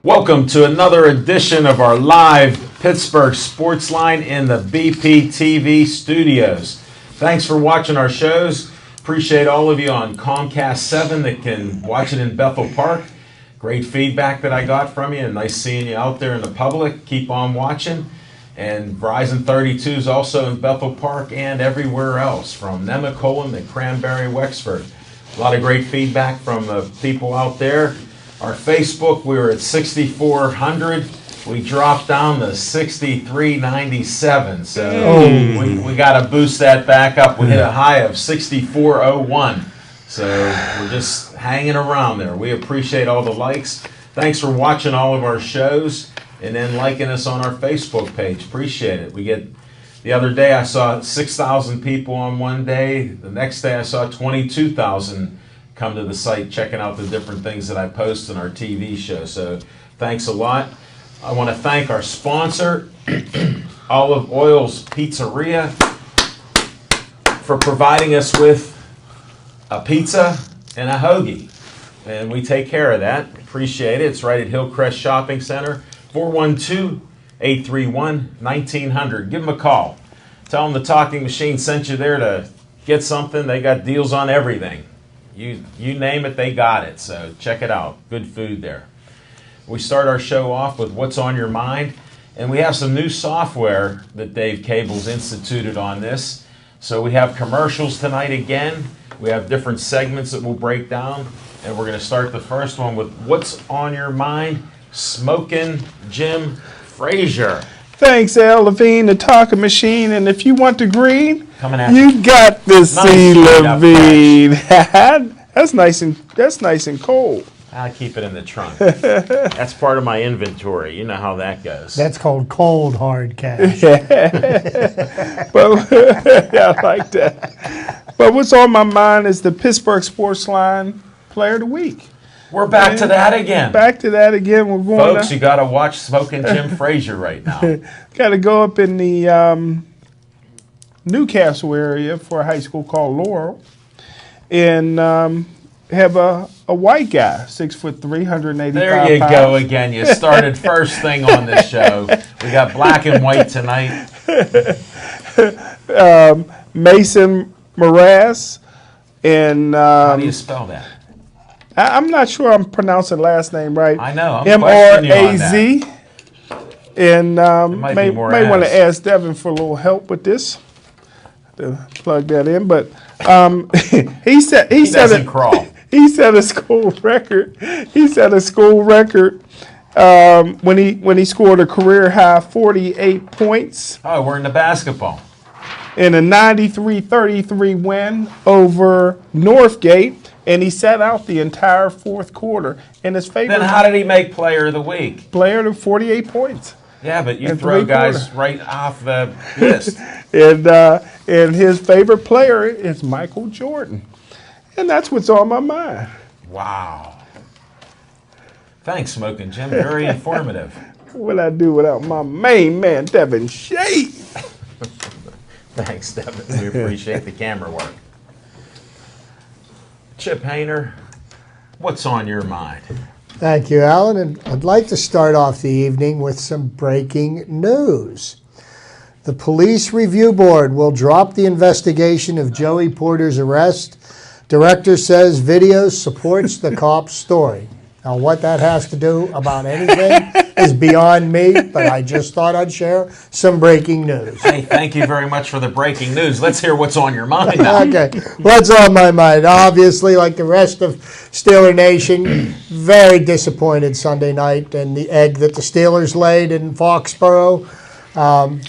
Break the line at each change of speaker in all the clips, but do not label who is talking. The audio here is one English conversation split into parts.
Welcome to another edition of our live Pittsburgh Sports Line in the BPTV studios. Thanks for watching our shows. Appreciate all of you on Comcast 7 that can watch it in Bethel Park. Great feedback that I got from you, and nice seeing you out there in the public. Keep on watching. And Verizon 32 is also in Bethel Park and everywhere else, from Nemacolin to Cranberry, Wexford. A lot of great feedback from the people out there. Our Facebook, we were at 6,400. We dropped down to 6,397. So we got to boost that back up. We hit a high of 6,401. So we're just hanging around there. We appreciate all the likes. Thanks for watching all of our shows and then liking us on our Facebook page. Appreciate it. The other day I saw 6,000 people on one day. The next day I saw 22,000 come to the site checking out the different things that I post in our TV show. So thanks a lot. I want to thank our sponsor, Olive Oil's Pizzeria, for providing us with a pizza and a hoagie. And we take care of that. Appreciate it. It's right at Hillcrest Shopping Center, 412-831-1900. Give them a call. Tell them the Talking Machine sent you there to get something. They got deals on everything. You name it, they got it. So check it out. Good food there. We start our show off with What's on Your Mind. And we have some new software that Dave Cable's instituted on this. So we have commercials tonight again. We have different segments that we'll break down. And we're going to start the first one with What's on Your Mind? Smoking Jim Frazier.
Thanks, Al Levine, the Talking Machine. And if you want the green,
you
got the C. Levine. That's nice and cold.
I keep it in the trunk. That's part of my inventory. You know how that goes.
That's called cold hard cash.
But I like that. But what's on my mind is the Pittsburgh Sports Line Player of the Week.
We're back to that again.
Back to that again. We're going.
Folks, you got to watch Smoking Jim Frazier right now.
Got to go up in the Newcastle area for a high school called Laurel, and have a white guy, 6'3", 185
There you
pounds.
go again. You started first thing on this show. We got black and white tonight.
Mason Mraz, and
How do you spell that?
I'm not sure I'm pronouncing the last name right.
I know. I'm questioning you on that.
M-R-A-Z. And may want to ask Devin for a little help with this. To plug that in, but he
doesn't crawl.
He set a school record. He set a school record when he scored a career high 48 points.
Oh, we're into basketball.
In a 93-33 win over Northgate, and he sat out the entire fourth quarter. And his favorite.
Then how did he make Player of the Week?
Player to 48 points.
Yeah, but you throw guys right off the list.
And his favorite player is Michael Jordan. And that's what's on my mind.
Wow. Thanks, Smoking Jim. Very informative.
What I do without my main man, Devin Shea?
Thanks, Devin. We appreciate the camera work. Chip Hayner, what's on your mind?
Thank you, Alan. And I'd like to start off the evening with some breaking news. The Police Review Board will drop the investigation of Joey Porter's arrest. Director says video supports the cop's story. Now, what that has to do about anything is beyond me, but I just thought I'd share some breaking news.
Hey, thank you very much for the breaking news. Let's hear what's on your mind now.
Okay, what's on my mind? Obviously, like the rest of Steeler Nation, very disappointed Sunday night and the egg that the Steelers laid in Foxborough.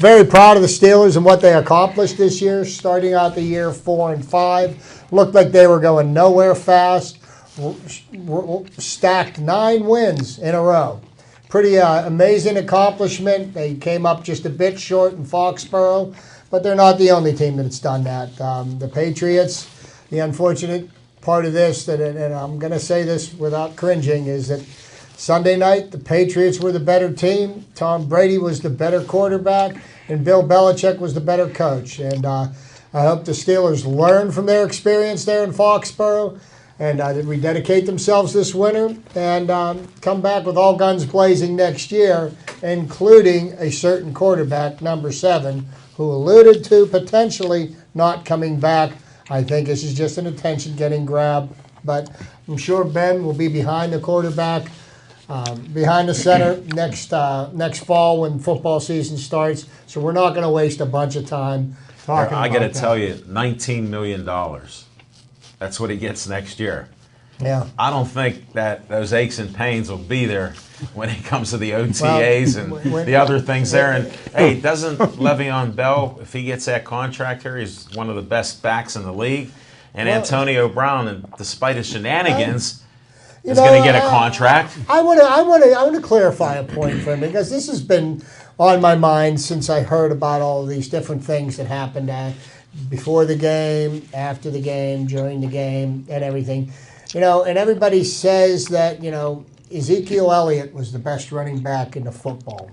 Very proud of the Steelers and what they accomplished this year, starting out the year 4-5. Looked like they were going nowhere fast. Stacked 9 wins in a row. Pretty amazing accomplishment. They came up just a bit short in Foxborough, but they're not the only team that's done that. The Patriots, the unfortunate part of this, and I'm going to say this without cringing, is that Sunday night the Patriots were the better team. Tom Brady was the better quarterback, and Bill Belichick was the better coach. And I hope the Steelers learn from their experience there in Foxborough and rededicate themselves this winter and come back with all guns blazing next year, including a certain quarterback, number 7, who alluded to potentially not coming back. I think this is just an attention-getting grab, but I'm sure Ben will be behind the quarterback, behind the center next fall when football season starts. So we're not going to waste a bunch of time talking
I
about
got to
that.
tell you, $19 million. That's what he gets next year.
Yeah.
I don't think that those aches and pains will be there when it comes to the OTAs and the other things there. And hey, doesn't Le'Veon Bell, if he gets that contract here, he's one of the best backs in the league. And
Well,
Antonio Brown, and despite his shenanigans, is going to get a contract.
I want to clarify a point for him, because this has been on my mind since I heard about all of these different things that happened before the game, after the game, during the game, and everything. And everybody says that, Ezekiel Elliott was the best running back in the football,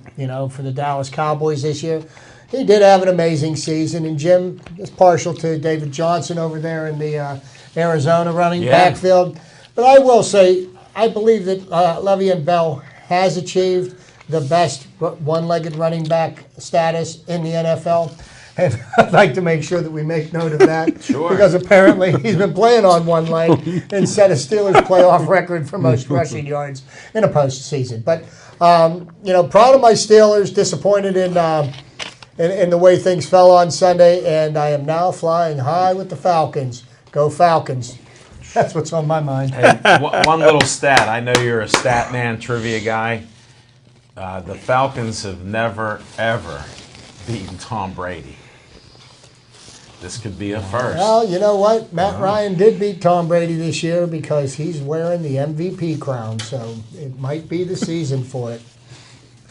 for the Dallas Cowboys this year. He did have an amazing season, and Jim is partial to David Johnson over there in the Arizona running backfield. But I will say, I believe that Le'Veon Bell has achieved the best one-legged running back status in the NFL. And I'd like to make sure that we make note of that.
Sure.
Because apparently he's been playing on one leg and set a Steelers playoff record for most rushing yards in a postseason. But, proud of my Steelers, disappointed in the way things fell on Sunday, and I am now flying high with the Falcons. Go Falcons. That's what's on my mind.
Hey, one little stat. I know you're a stat man, trivia guy. The Falcons have never, ever beaten Tom Brady. This could be a first.
Well, you know what? Matt Ryan did beat Tom Brady this year because he's wearing the MVP crown, so it might be the season for it.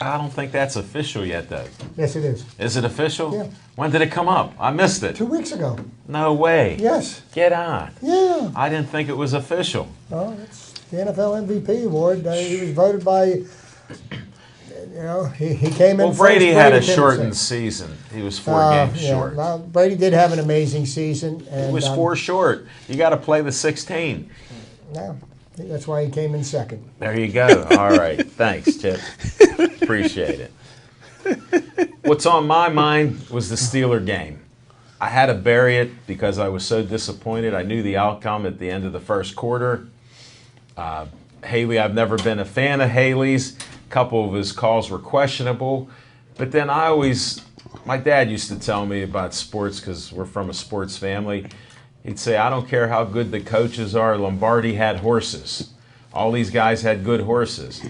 I don't think that's official yet, though.
Yes, it is.
Is it official?
Yeah.
When did it come up? I missed it.
2 weeks ago.
No way.
Yes.
Get on.
Yeah.
I didn't think it was official.
Oh, it's the NFL MVP award. He was voted by, he came in
Well, Brady
first.
had a
came in
shortened
second.
season. He was 4 games short.
Well, Brady did have an amazing season. And,
He was 4 short. You got to play the 16.
Yeah, that's why he came in second.
There you go. All right. Thanks, Chip. Appreciate it. What's on my mind was the Steeler game. I had to bury it because I was so disappointed. I knew the outcome at the end of the first quarter. Haley, I've never been a fan of Haley's. A couple of his calls were questionable. But then my dad used to tell me about sports because we're from a sports family. He'd say, I don't care how good the coaches are, Lombardi had horses. All these guys had good horses.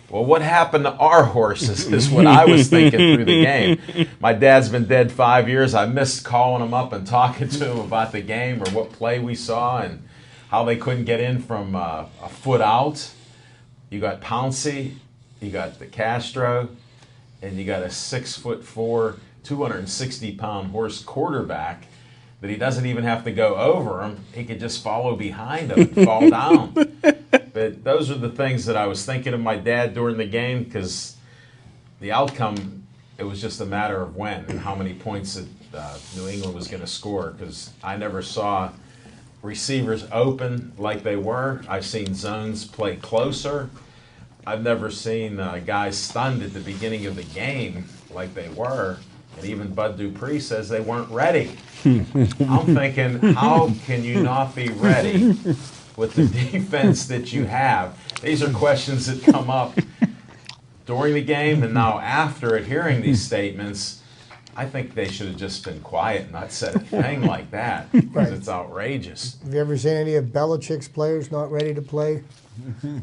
Well, what happened to our horses is what I was thinking through the game. My dad's been dead 5 years. I missed calling him up and talking to him about the game or what play we saw and how they couldn't get in from a foot out. You got Pouncey, you got the Castro, and you got a 6'4", 260-pound horse quarterback that he doesn't even have to go over him. He could just follow behind him and fall down. But those are the things that I was thinking of my dad during the game because the outcome, it was just a matter of when and how many points that New England was going to score because I never saw receivers open like they were. I've seen zones play closer. I've never seen guys stunned at the beginning of the game like they were. And even Bud Dupree says they weren't ready. I'm thinking, how can you not be ready with the defense that you have? These are questions that come up during the game and now after it, hearing these statements. I think they should have just been quiet and not said a thing like that because it's outrageous.
Have you ever seen any of Belichick's players not ready to play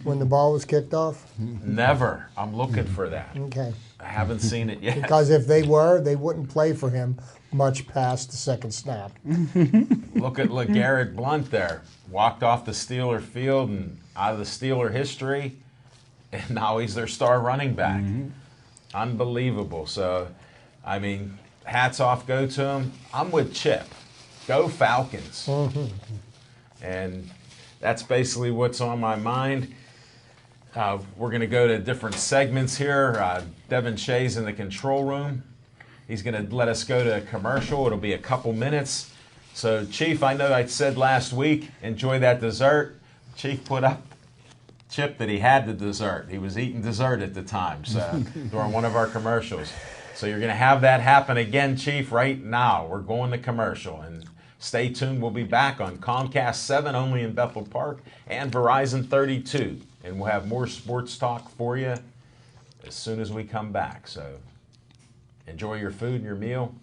when the ball was kicked off?
Never. I'm looking for that.
Okay.
I haven't seen it yet.
Because if they were, they wouldn't play for him much past the second snap.
Look at LeGarrette Blount there. Walked off the Steeler field and out of the Steeler history, and now he's their star running back. Unbelievable. So, I mean, hats off go to him. I'm with Chip. Go Falcons. And that's basically what's on my mind. We're going to go to different segments here. Devin Shea's in the control room. He's going to let us go to a commercial. It'll be a couple minutes. So, Chief, I know I said last week, enjoy that dessert. Chief put up Chip that he had the dessert. He was eating dessert at the time, so during one of our commercials. So you're going to have that happen again, Chief, right now. We're going to commercial. And stay tuned. We'll be back on Comcast 7 only in Bethel Park and Verizon 32. And we'll have more sports talk for you as soon as we come back. So enjoy your food and your meal.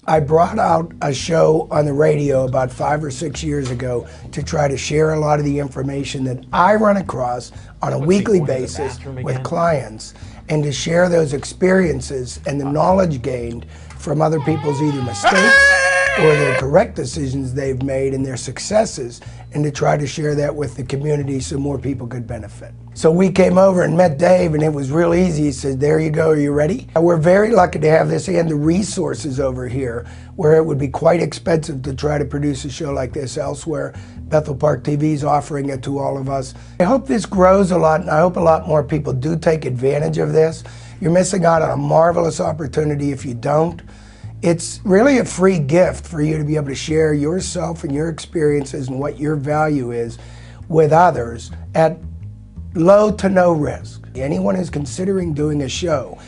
I brought out a show on the radio about 5 or 6 years ago to try to share a lot of the information that I run across on a weekly basis with clients, and to share those experiences and the knowledge gained from other people's either mistakes or their correct decisions they've made and their successes, and to try to share that with the community so more people could benefit. So we came over and met Dave, and it was real easy. He said, there you go, are you ready? We're very lucky to have this and the resources over here, where it would be quite expensive to try to produce a show like this elsewhere. Bethel Park TV is offering it to all of us. I hope this grows a lot, and I hope a lot more people do take advantage of this. You're missing out on a marvelous opportunity if you don't. It's really a free gift for you to be able to share yourself and your experiences and what your value is with others at low to no risk. Anyone who's considering doing a show,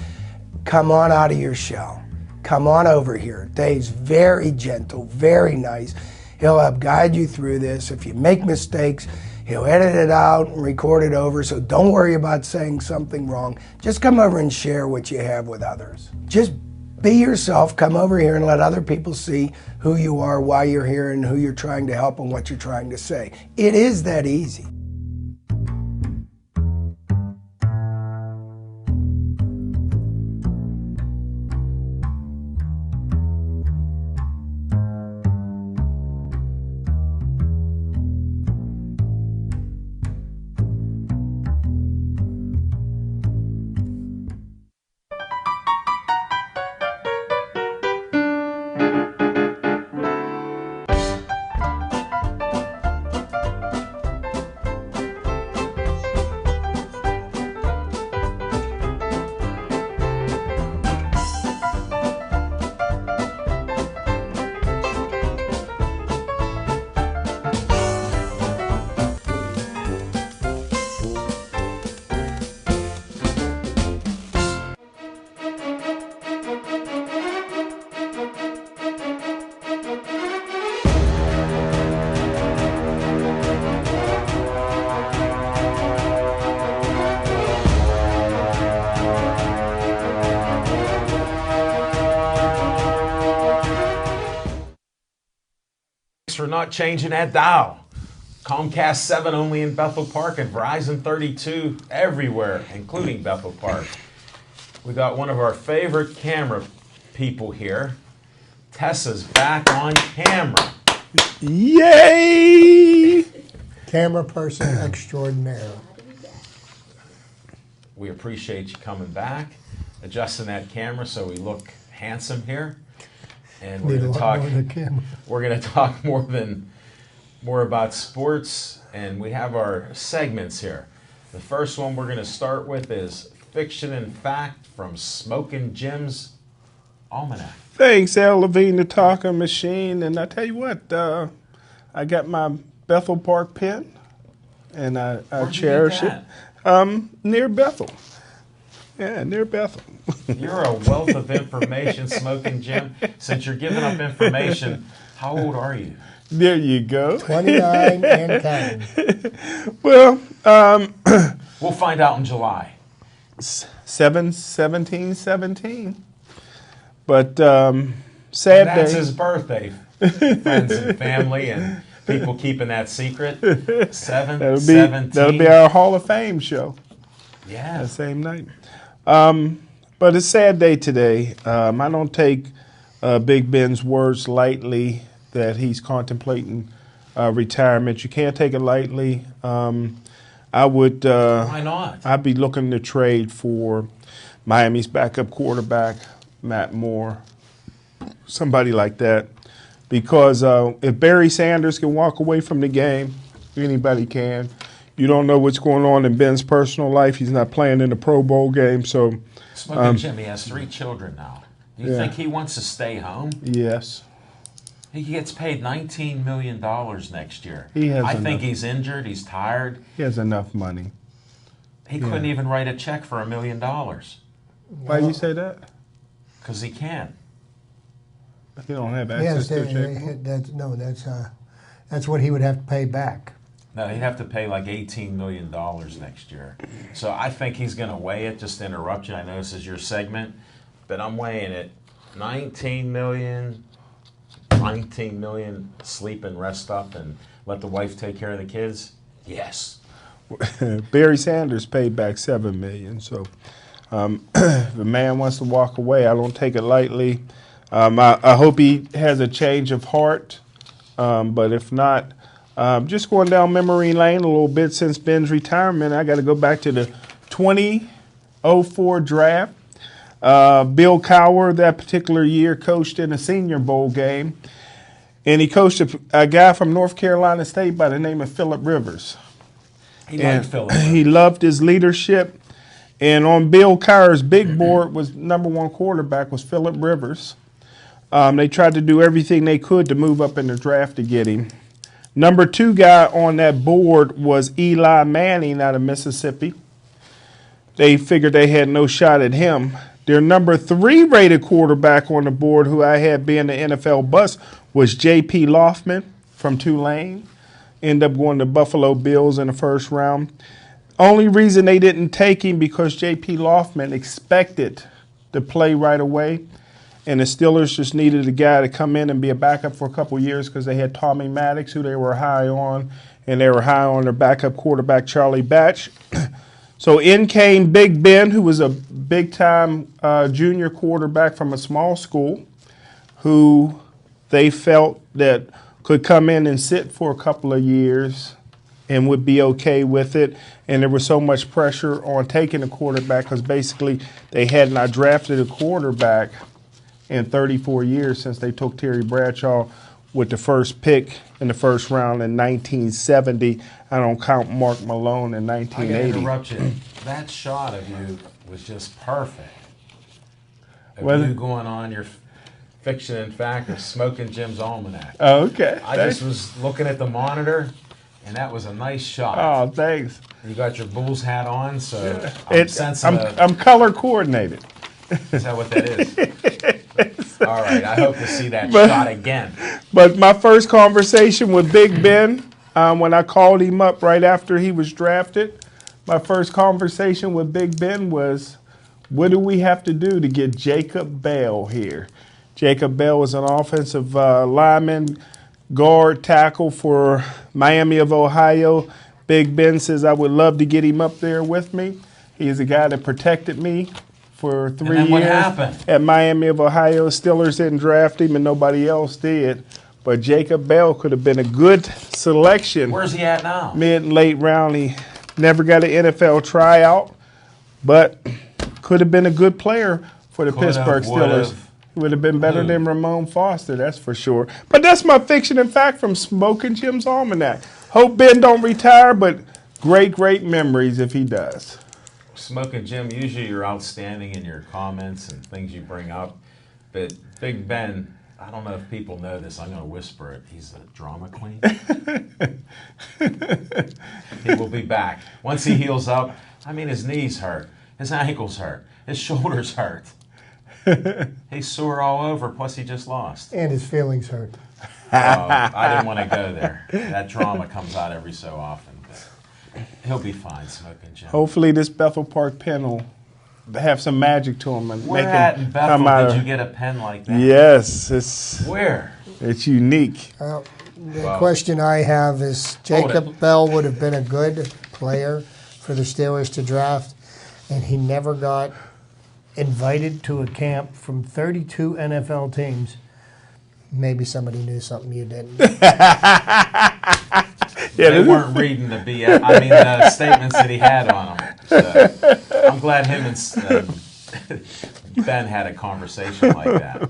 come on out of your shell. Come on over here. Dave's very gentle, very nice. He'll help guide you through this. If you make mistakes, he'll edit it out and record it over, so don't worry about saying something wrong. Just come over and share what you have with others. Just be yourself, come over here and let other people see who you are, why you're here, and who you're trying to help and what you're trying to say. It is that easy.
For not changing that dial. Comcast 7 only in Bethel Park and Verizon 32 everywhere, including Bethel Park. We got one of our favorite camera people here. Tessa's back on camera.
Yay!
Camera person extraordinaire.
We appreciate you coming back, adjusting that camera so we look handsome here. And we're
Need a
going to
lot
talk.
more than a camera.
We're going to talk more about sports, and we have our segments here. The first one we're going to start with is Fiction and Fact from Smoking Jim's Almanac.
Thanks, Al Levine, the talking machine. And I tell you what, I got my Bethel Park pen, and I
Where'd you
cherish
get
it. Near Bethel. Yeah, near Bethel.
You're a wealth of information, Smoking Jim. Since you're giving up information, how old are you?
There you go.
29 and counting.
Well,
We'll find out in July.
17. But sad
And that's
day.
his birthday. Friends and family and people keeping that secret. 17.
That'll be our Hall of Fame show.
Yeah.
That same night. But it's a sad day today. I don't take Big Ben's words lightly that he's contemplating retirement. You can't take it lightly. I would.
Why not?
I'd be looking to trade for Miami's backup quarterback, Matt Moore, somebody like that. Because if Barry Sanders can walk away from the game, anybody can. You don't know what's going on in Ben's personal life. He's not playing in the Pro Bowl game, so
Smoking Jim, he has 3 children now. Do you
Yeah.
think he wants to stay home?
yes.
He gets paid $19 million next year.
He has
I think
enough.
he's injured. He's tired.
He has enough money.
He couldn't even write a check for $1 million
Why do you say that?
because he can't.
He don't have
Yes,
access to a checkbook.
that's what he would have to pay back.
No, he'd have to pay like $18 million next year. So I think he's going to weigh it. Just to interrupt you, I know this is your segment, but I'm weighing it. 19 million, sleep and rest up and let the wife take care of the kids. Yes.
Barry Sanders paid back $7 million. So if a man wants to walk away, I don't take it lightly. I hope he has a change of heart, but if not, just going down memory lane a little bit since Ben's retirement, I got to go back to the 2004 draft. Bill Cowher that particular year coached in a Senior Bowl game, and he coached a guy from North Carolina State by the name of Phillip Rivers.
He liked Philip.
He loved his leadership. And on Bill Cowher's big board was #1 quarterback was Phillip Rivers. They tried to do everything they could to move up in the draft to get him. #2 guy on that board was Eli Manning out of Mississippi. They figured they had no shot at him. Their #3 rated quarterback on the board, who I had being the NFL bust, was J.P. Loftman from Tulane. Ended up going to Buffalo Bills in the first round. Only reason they didn't take him because J.P. Loftman expected to play right away, and the Steelers just needed a guy to come in and be a backup for a couple years because they had Tommy Maddox, who they were high on, and they were high on their backup quarterback, Charlie Batch. So in came Big Ben, who was a big-time junior quarterback from a small school, who they felt that could come in and sit for a couple of years and would be okay with it. And there was so much pressure on taking a quarterback because basically they had not drafted a quarterback in 34 years since they took Terry Bradshaw with the first pick in the first round in 1970. I don't count Mark Malone in
I gotta
1980.
interrupt you. That shot of you was just perfect. Of
Well-
you going on your fiction and fact of Smoking Jim's Almanac.
Oh, okay.
I just was looking at the monitor, and that was a nice shot.
Oh, thanks.
You got your Bulls hat on, so I'm sensitive.
I'm color coordinated.
Is that what that is? All right, I hope to see that shot again.
But my first conversation with Big Ben, when I called him up right after he was drafted, my first conversation with Big Ben was, what do we have to do to get Jacob Bell here? Jacob Bell was an offensive lineman, guard, tackle for Miami of Ohio. Big Ben says, I would love to get him up there with me. He's a guy that protected me for 3 years.
then what happened?
At Miami of Ohio, Steelers didn't draft him and nobody else did. But Jacob Bell could have been a good selection.
Where's he at now?
Mid and late round. He never got an NFL tryout, but could have been a good player for the Pittsburgh Steelers. He would have been better than Ramon Foster, that's for sure. But that's my fiction and fact from Smoking Jim's Almanac. Hope Ben don't retire, but great memories if he does.
Smoking Jim, usually you're outstanding in your comments and things you bring up, but Big Ben, I don't know if people know this. I'm going to whisper it. He's a drama queen. He will be back. Once he heals up, I mean, his knees hurt. His ankles hurt. His shoulders hurt. He's sore all over, plus he just lost.
And his feelings hurt.
I didn't want to go there. That drama comes out every so often. But he'll be fine, Smoking Jim.
Hopefully this Bethel Park pen will have some magic to him and
Where
make
at
him
in
come
Bethel
out
did you
of.
get a pen like that?
Yes, it's
Where?
unique.
The
Wow.
question I have is,
Hold
Jacob
it.
Bell would have been a good player for the Steelers to draft, and he never got invited to a camp from 32 NFL teams. Maybe somebody knew something you didn't.
They weren't reading the the statements that he had on them. So I'm glad him and Ben had a conversation like that.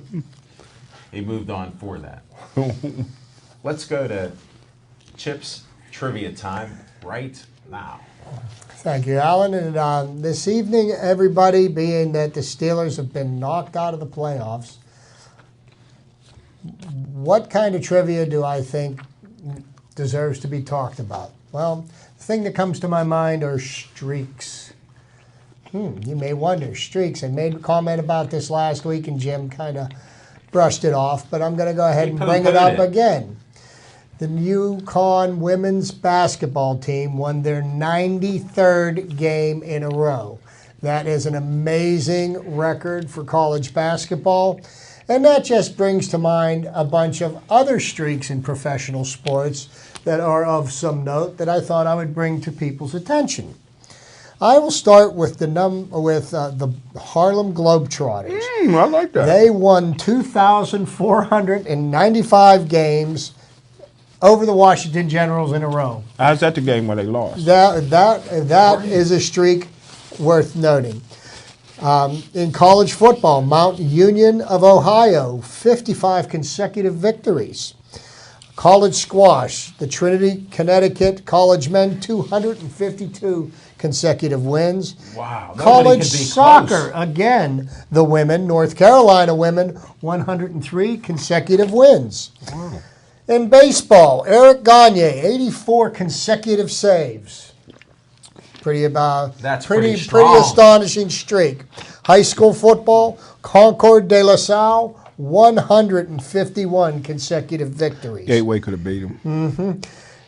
He moved on for that. Let's go to Chip's trivia time right now.
Thank you, Alan. And this evening, everybody, being that the Steelers have been knocked out of the playoffs, what kind of trivia do I think deserves to be talked about? Well, the thing that comes to my mind are streaks. You may wonder, streaks. I made a comment about this last week, and Jim kind of brushed it off, but I'm going to go ahead and bring it up again. The UConn women's basketball team won their 93rd game in a row. That is an amazing record for college basketball. And that just brings to mind a bunch of other streaks in professional sports that are of some note that I thought I would bring to people's attention. I will start with the Harlem Globetrotters.
I like that.
They won 2,495 games over the Washington Generals in a row.
I was at the game where they lost.
That is a streak worth noting. In college football, Mount Union of Ohio, 55 consecutive victories. College squash, the Trinity Connecticut College men, 252 consecutive wins.
Wow.
College soccer, again, the women, North Carolina women, 103 consecutive wins.
Wow.
In baseball, Eric Gagne, 84 consecutive saves. Pretty astonishing streak. High school football, Concord de La Salle, 151 consecutive victories.
Gateway could have beat them.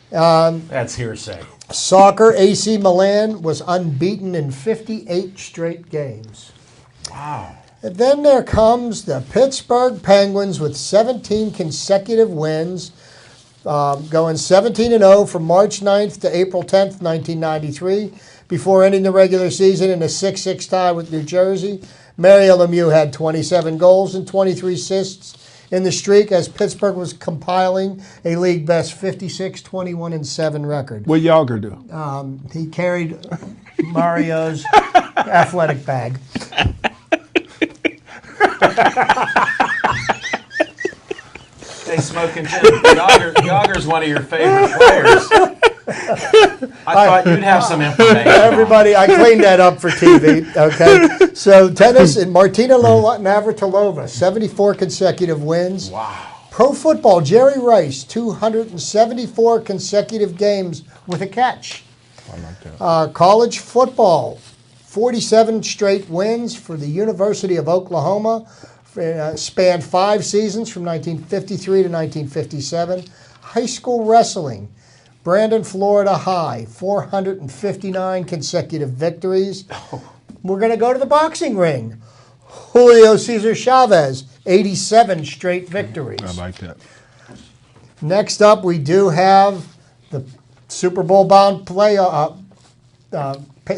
That's hearsay.
Soccer, AC Milan was unbeaten in 58 straight games.
Wow.
And then there comes the Pittsburgh Penguins with 17 consecutive wins, going 17-0 from March 9th to April 10th, 1993, before ending the regular season in a 6-6 tie with New Jersey. Mario Lemieux had 27 goals and 23 assists in the streak as Pittsburgh was compiling a league best 56-21-7 record.
What Yager do?
He carried Mario's athletic bag.
Hey, Smoking Jim, Yager's one of your favorite players. I thought you'd have some information.
Everybody, I cleaned that up for TV, okay? So tennis and Martina Navratilova, 74 consecutive wins.
Wow.
Pro football, Jerry Rice, 274 consecutive games with a catch.
I like that.
College football, 47 straight wins for the University of Oklahoma. Spanned 5 seasons from 1953 to 1957. High school wrestling, Brandon, Florida High, 459 consecutive victories. We're going to go to the boxing ring. Julio Cesar Chavez, 87 straight victories.
I like that.
Next up, we do have the Super Bowl bound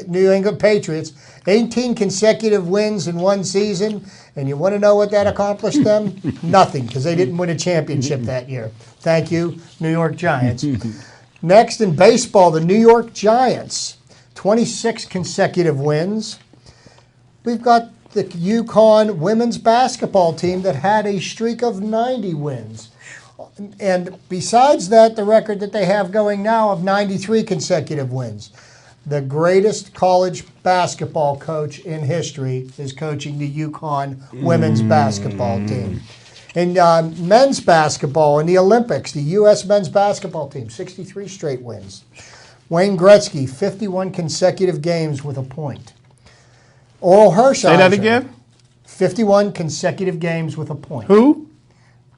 New England Patriots, 18 consecutive wins in one season. And you want to know what that accomplished them? Nothing, because they didn't win a championship that year. Thank you, New York Giants. Next, in baseball, the New York Giants, 26 consecutive wins. We've got the UConn women's basketball team that had a streak of 90 wins. And besides that, the record that they have going now of 93 consecutive wins. The greatest college basketball coach in history is coaching the UConn women's basketball team. In men's basketball, in the Olympics, the U.S. men's basketball team, 63 straight wins. Wayne Gretzky, 51 consecutive games with a point. Oral Hershiser.
Say that again?
51 consecutive games with a point.
Who?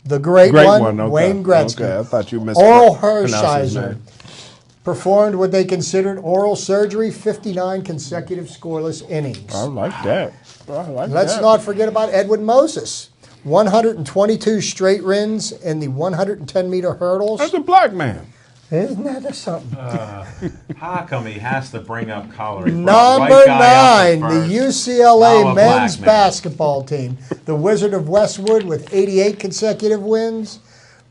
The great one,
okay.
Wayne Gretzky.
Okay, I thought you missed
Oral
pronounced his
Hershiser
name.
performed what they considered oral surgery, 59 consecutive scoreless innings.
I like that.
Let's not forget about Edwin Moses. 122 straight wins in the 110-meter hurdles.
That's a black man.
Isn't that something?
How come he has to bring up Colorado?
Number 9, the
Now
UCLA
a
men's
black man.
basketball team. The Wizard of Westwood with 88 consecutive wins.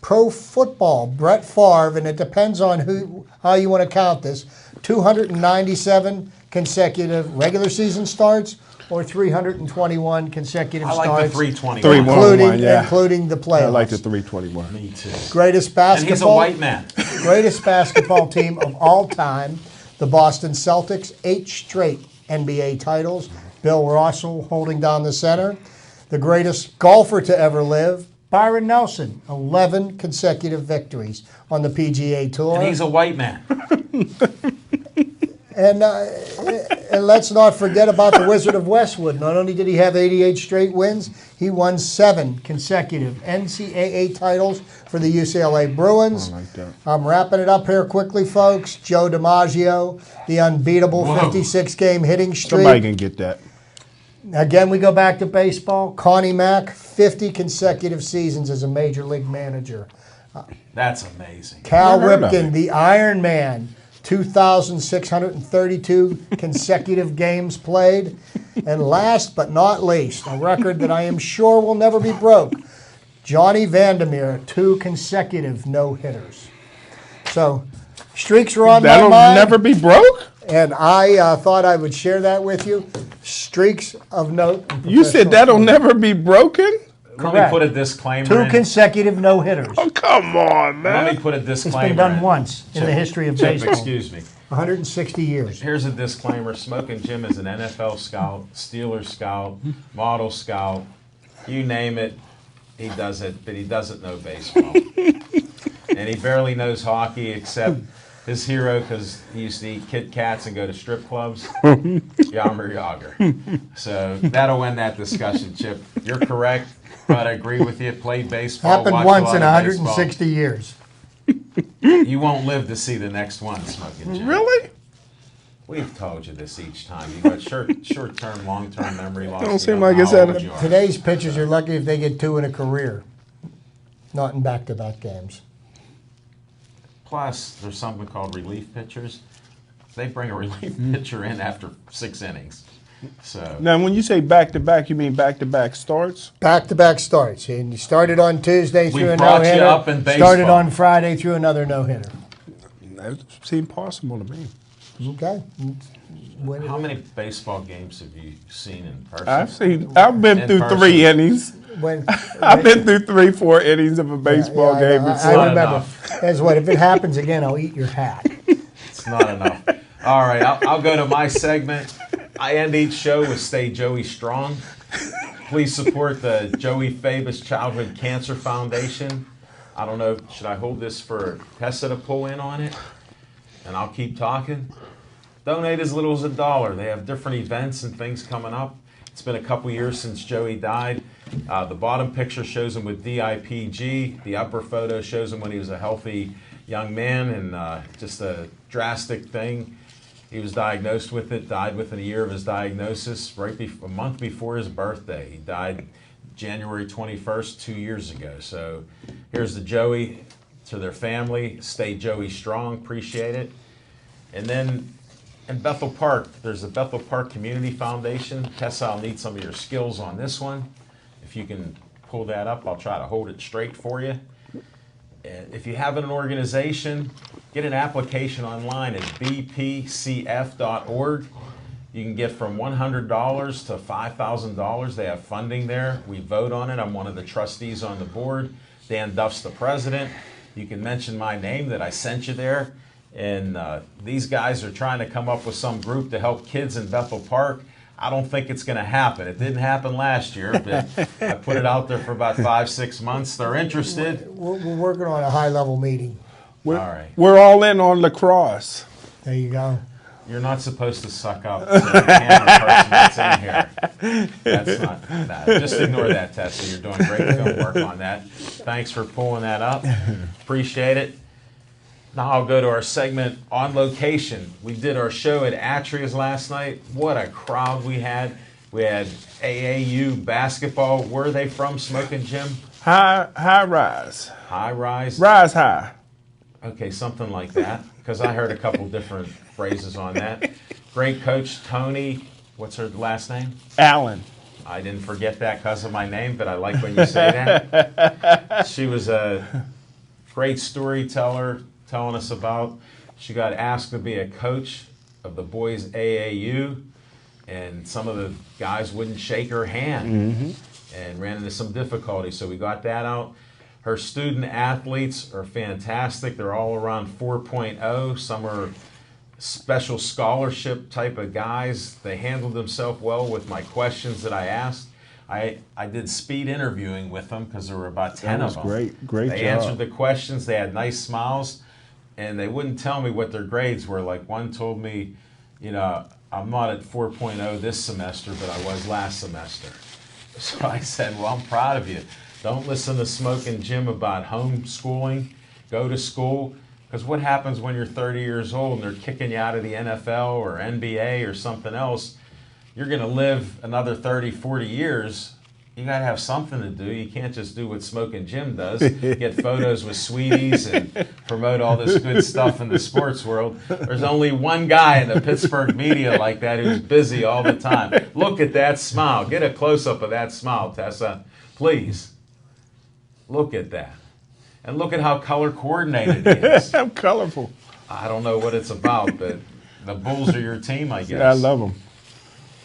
Pro football, Brett Favre, and it depends on how you want to count this, 297 consecutive regular season starts or 321 consecutive
I like
starts.
the 321.
Including the playoffs.
I like the 321.
Me too.
Greatest
And
basketball.
he's a white man.
Greatest basketball team of all time, The Boston Celtics, 8 straight NBA titles. Bill Russell holding down the center. The greatest golfer to ever live, Byron Nelson, 11 consecutive victories on the PGA Tour.
And he's a white man.
And let's not forget about the Wizard of Westwood. Not only did he have 88 straight wins, he won 7 consecutive NCAA titles for the UCLA Bruins.
I like that.
I'm wrapping it up here quickly, folks. Joe DiMaggio, the unbeatable 56-game hitting streak.
Somebody can get that.
Again, we go back to baseball. Connie Mack, 50 consecutive seasons as a major league manager.
That's amazing.
Cal
Never heard of
Ripken,
it.
the Iron Man, 2,632 consecutive games played. And last but not least, a record that I am sure will never be broke, Johnny Vandermeer, 2 consecutive no-hitters. So, streaks are on
That'll
my mind.
never be broke?
And I thought I would share that with you. Streaks of note. in
You said
professional
that'll
sports.
never be broken?
Let me
Correct.
put a disclaimer
2
in.
consecutive no-hitters.
Oh, come on,
Let me
man.
put a
It's
disclaimer
been done
in.
once in the
Chip,
history of
Chip,
baseball.
excuse me.
160 years.
Here's a disclaimer. Smoking Jim is an NFL scout, Steelers scout, model scout. You name it, he does it, but he doesn't know baseball. And he barely knows hockey except his hero, because he used to eat Kit Kats and go to strip clubs, Yarmir Yager. So that'll end that discussion, Chip. You're correct, but I agree with you. Played baseball.
Happened
watched
once
a
in
lot of baseball.
160 years.
You won't live to see the next one, Smoking Jim.
Really?
We've told you this each time. You've got short-term, long-term memory loss.
Don't
You
seem
know
like it's
how
that-
old you are.
Today's pitchers are lucky if they get 2 in a career, not in back-to-back games.
Plus, there's something called relief pitchers. They bring a relief pitcher in after 6 innings. So
Now, when you say back-to-back, you mean back-to-back starts?
Back-to-back starts. And you started on Tuesday through
We
a
brought you
no-hitter.
up in baseball.
Started on Friday through another no-hitter.
That seemed possible to me.
Okay.
how many baseball games have you seen in person?
I've been
In
through
person.
3 innings.
When,
I've been through 3-4 innings of a baseball
Yeah,
game.
I
It's
not
like,
remember.
enough.
That's what. If it happens again, I'll eat your hat.
It's not enough. All right, I'll go to my segment. I end each show with Stay Joey Strong. Please support the Joey Fabus Childhood Cancer Foundation. I don't know, should I hold this for Tessa to pull in on it? And I'll keep talking. Donate as little as $1. They have different events and things coming up. It's been a couple years since Joey died. The bottom picture shows him with DIPG. The upper photo shows him when he was a healthy young man, and just a drastic thing. He was diagnosed with it, died within a year of his diagnosis, a month before his birthday. He died January 21st, 2 years ago. So here's the Joey to their family. Stay Joey strong. Appreciate it. And then in Bethel Park, there's the Bethel Park Community Foundation. Tessa, I'll need some of your skills on this one. If you can pull that up, I'll try to hold it straight for you. And if you have an organization, get an application online at bpcf.org. You can get from $100 to $5,000. They have funding there. We vote on it. I'm one of the trustees on the board. Dan Duff's the president. You can mention my name that I sent you there. And these guys are trying to come up with some group to help kids in Bethel Park. I don't think it's going to happen. It didn't happen last year, but I put it out there for about 5-6 months. They're interested.
We're working on a high-level meeting.
All right.
we're all in on lacrosse.
There you go.
You're not supposed to suck up the camera person that's in here. That's not that. Just ignore that, Tessa. You're doing great. Don't work on that. Thanks for pulling that up. Appreciate it. Now I'll go to our segment On Location. We did our show at Atria's last night. What a crowd we had. We had AAU basketball. Where are they from, Smoking Jim?
High rise.
High Rise?
Rise high.
Okay, something like that, because I heard a couple different phrases on that. Great coach, Tony. What's her last name?
Allen.
I didn't forget that because of my name, but I like when you say that. She was a great storyteller, telling us about, she got asked to be a coach of the boys AAU, and some of the guys wouldn't shake her hand and ran into some difficulty, so we got that out. Her student athletes are fantastic. They're all around 4.0. Some are special scholarship type of guys. They handled themselves well with my questions that I asked. I did speed interviewing with them because there were about 10 of them.
Great
They
job.
answered the questions. They had nice smiles, and they wouldn't tell me what their grades were. Like one told me, you know, I'm not at 4.0 this semester, but I was last semester. So I said, well, I'm proud of you. Don't listen to Smoking Jim about homeschooling. Go to school. Because what happens when you're 30 years old and they're kicking you out of the NFL or NBA or something else? You're going to live another 30, 40 years. You got to have something to do. You can't just do what Smoking Jim does, get photos with sweeties and promote all this good stuff in the sports world. There's only one guy in the Pittsburgh media like that who's busy all the time. Look at that smile. Get a close-up of that smile, Tessa. Please. Look at that. And look at how color coordinated it is.
I'm colorful.
I don't know what it's about, but the Bulls are your team, I guess.
I love them.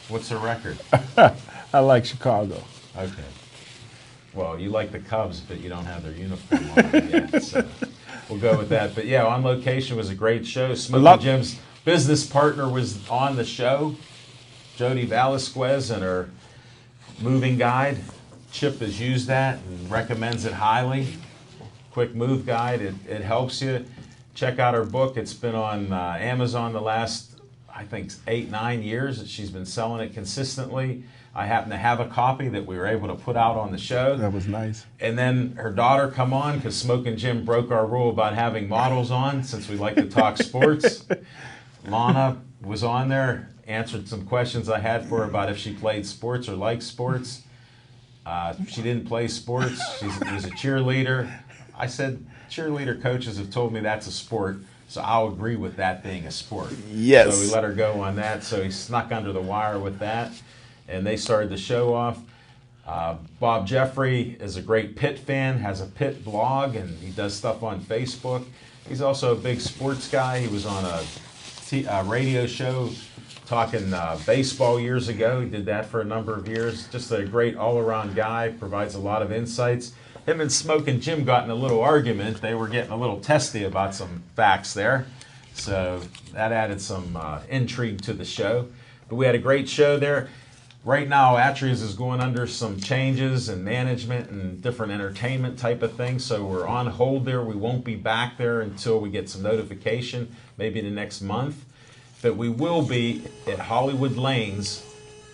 What's the record?
I like Chicago.
Okay. Well, you like the Cubs, but you don't have their uniform on yet, so we'll go with that. But yeah, On Location was a great show. Smoking Jim's business partner was on the show, Jody Velasquez, and her moving guide. Chip has used that and recommends it highly. Quick move guide, it helps you. Check out her book. It's been on Amazon the last, I think, 8-9 years that she's been selling it consistently. I happen to have a copy that we were able to put out on the show.
That was nice.
And then her daughter come on because Smoking Jim broke our rule about having models on since we like to talk sports. Lana was on there, answered some questions I had for her about if she played sports or liked sports. She didn't play sports. She's a cheerleader. I said, cheerleader coaches have told me that's a sport, so I'll agree with that being a sport.
Yes.
So we let her go on that, so he snuck under the wire with that, and they started the show off. Bob Jeffrey is a great Pitt fan, has a Pitt blog, and he does stuff on Facebook. He's also a big sports guy. He was on a radio show talking baseball years ago. He did that for a number of years. Just a great all-around guy, provides a lot of insights. Him and Smoking Jim got in a little argument. They were getting a little testy about some facts there. So that added some intrigue to the show. But we had a great show there. Right now, Atreus is going under some changes in management and different entertainment type of things. So we're on hold there. We won't be back there until we get some notification, maybe the next month. But we will be at Hollywood Lanes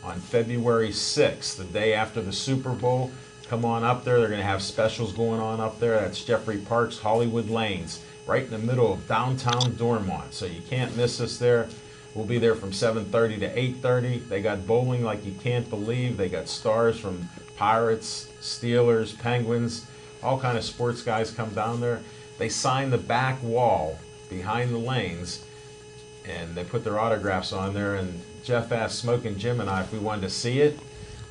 on February 6th, the day after the Super Bowl. Come on up there. They're going to have specials going on up there. That's Jeffrey Park's Hollywood Lanes, right in the middle of downtown Dormont. So you can't miss us there. We'll be there from 7:30 to 8:30. They got bowling like you can't believe. They got stars from Pirates, Steelers, Penguins, all kind of sports guys come down there. They sign the back wall behind the lanes, and they put their autographs on there. And Jeff asked Smoking Jim and I if we wanted to see it.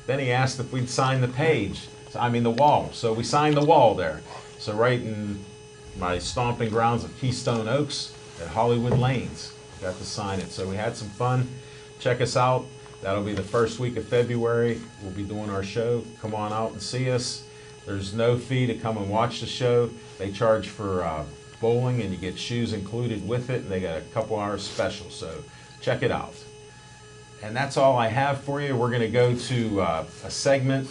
Then he asked if we'd sign the page. The wall. So we signed the wall there. So right in my stomping grounds of Keystone Oaks at Hollywood Lanes. Got to sign it. So we had some fun. Check us out. That'll be the first week of February. We'll be doing our show. Come on out and see us. There's no fee to come and watch the show. They charge for bowling, and you get shoes included with it, and they got a couple hours special. So check it out. And that's all I have for you. We're going to go to a segment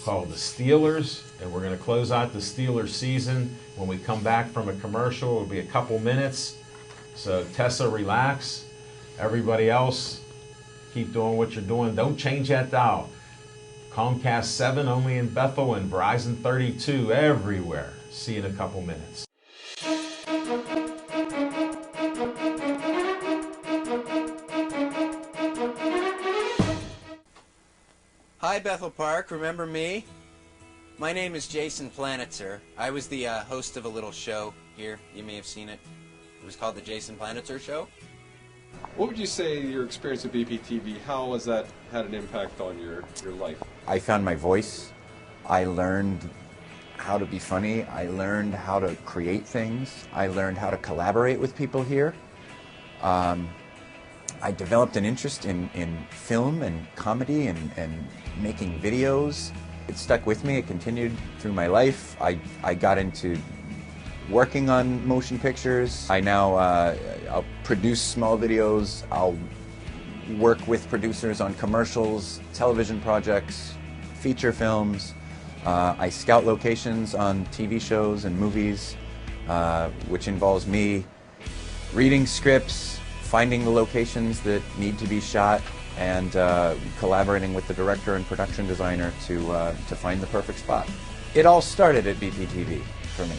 called The Steelers, and we're going to close out the Steelers season. When we come back from a commercial, it'll be a couple minutes. So Tessa, relax. Everybody else, keep doing what you're doing. Don't change that dial. Comcast 7 only in Bethel and Verizon 32 everywhere. See you in a couple minutes.
Hi, Bethel Park. Remember me? My name is Jason Planitzer. I was the host of a little show here. You may have seen it. It was called The Jason Planitzer Show.
What would you say your experience with BPTV, how has that had an impact on your life?
I found my voice. I learned how to be funny. I learned how to create things. I learned how to collaborate with people here. I developed an interest in film and comedy and making videos. It stuck with me. It continued through my life. I got into working on motion pictures. I now I'll produce small videos. I'll work with producers on commercials, television projects, feature films. I scout locations on TV shows and movies, which involves me reading scripts, finding the locations that need to be shot, and collaborating with the director and production designer to find the perfect spot. It all started at BPTV for me.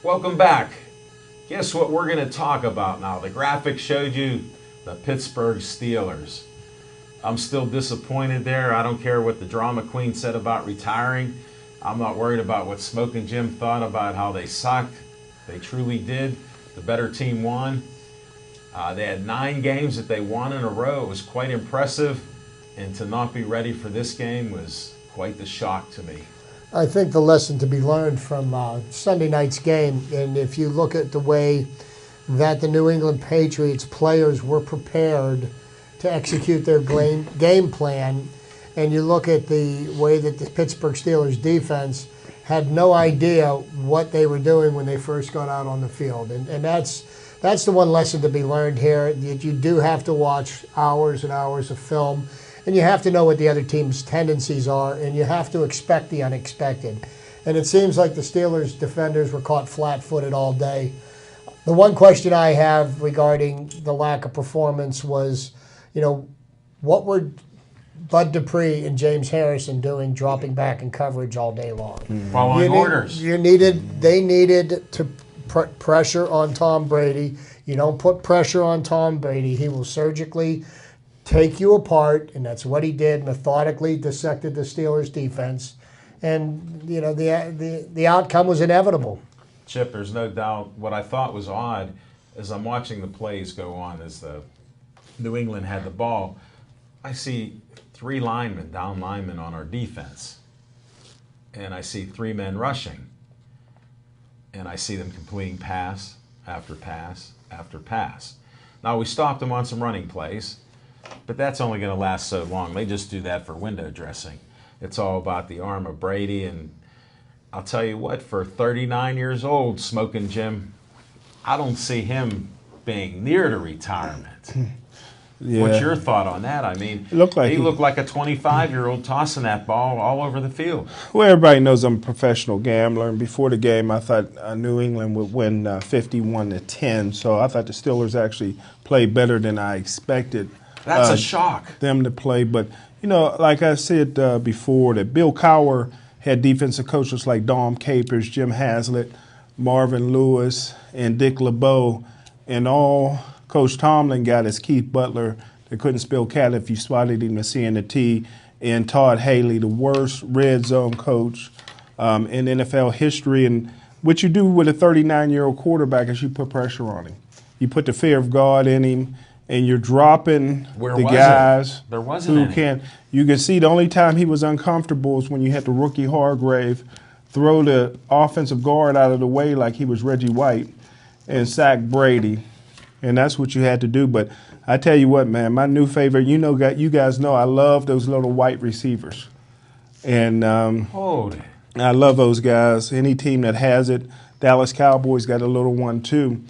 Welcome back. Guess what we're going to talk about now? The graphic showed you the Pittsburgh Steelers. I'm still disappointed there. I don't care what the drama queen said about retiring. I'm not worried about what Smoking Jim thought about how they sucked. They truly did. The better team won. They had 9 games that they won in a row. It was quite impressive. And to not be ready for this game was quite the shock to me.
I think the lesson to be learned from Sunday night's game, and if you look at the way that the New England Patriots players were prepared to execute their game plan, and you look at the way that the Pittsburgh Steelers defense had no idea what they were doing when they first got out on the field. And that's the one lesson to be learned here, that you do have to watch hours and hours of film. And you have to know what the other team's tendencies are, and you have to expect the unexpected. And it seems like the Steelers defenders were caught flat-footed all day. The one question I have regarding the lack of performance was, what were Bud Dupree and James Harrison doing dropping back in coverage all day long?
Following orders.
They needed to put pressure on Tom Brady. You don't put pressure on Tom Brady. He will surgically take you apart, and that's what he did. Methodically dissected the Steelers' defense, and the outcome was inevitable.
Chip, there's no doubt. What I thought was odd as I'm watching the plays go on as the New England had the ball, I see 3 linemen, down linemen on our defense, and I see 3 men rushing, and I see them completing pass after pass after pass. Now, we stopped them on some running plays, but that's only going to last so long. They just do that for window dressing. It's all about the arm of Brady, and I'll tell you what, for 39 years old, Smoking Jim, I don't see him being near to retirement.
Yeah.
What's your thought on that? I mean, he looked like a 25-year-old tossing that ball all over the field.
Well, everybody knows I'm a professional gambler, and before the game, I thought New England would win 51-10. So I thought the Steelers actually played better than I expected.
That's a shock.
Them to play, but like I said before, that Bill Cowher had defensive coaches like Dom Capers, Jim Haslett, Marvin Lewis, and Dick LeBeau, and all Coach Tomlin got is Keith Butler that couldn't spell cat if you spotted him to see in the T, and Todd Haley, the worst red zone coach in NFL history. And what you do with a 39-year-old quarterback is you put pressure on him. You put the fear of God in him, and you're dropping the guys
There wasn't
who
any.
can. You can see the only time he was uncomfortable is when you had the rookie Hargrave throw the offensive guard out of the way like he was Reggie White and sack Brady. And that's what you had to do. But I tell you what, man, my new favorite, you guys know I love those little white receivers. And I love those guys. Any team that has it, Dallas Cowboys got a little one too.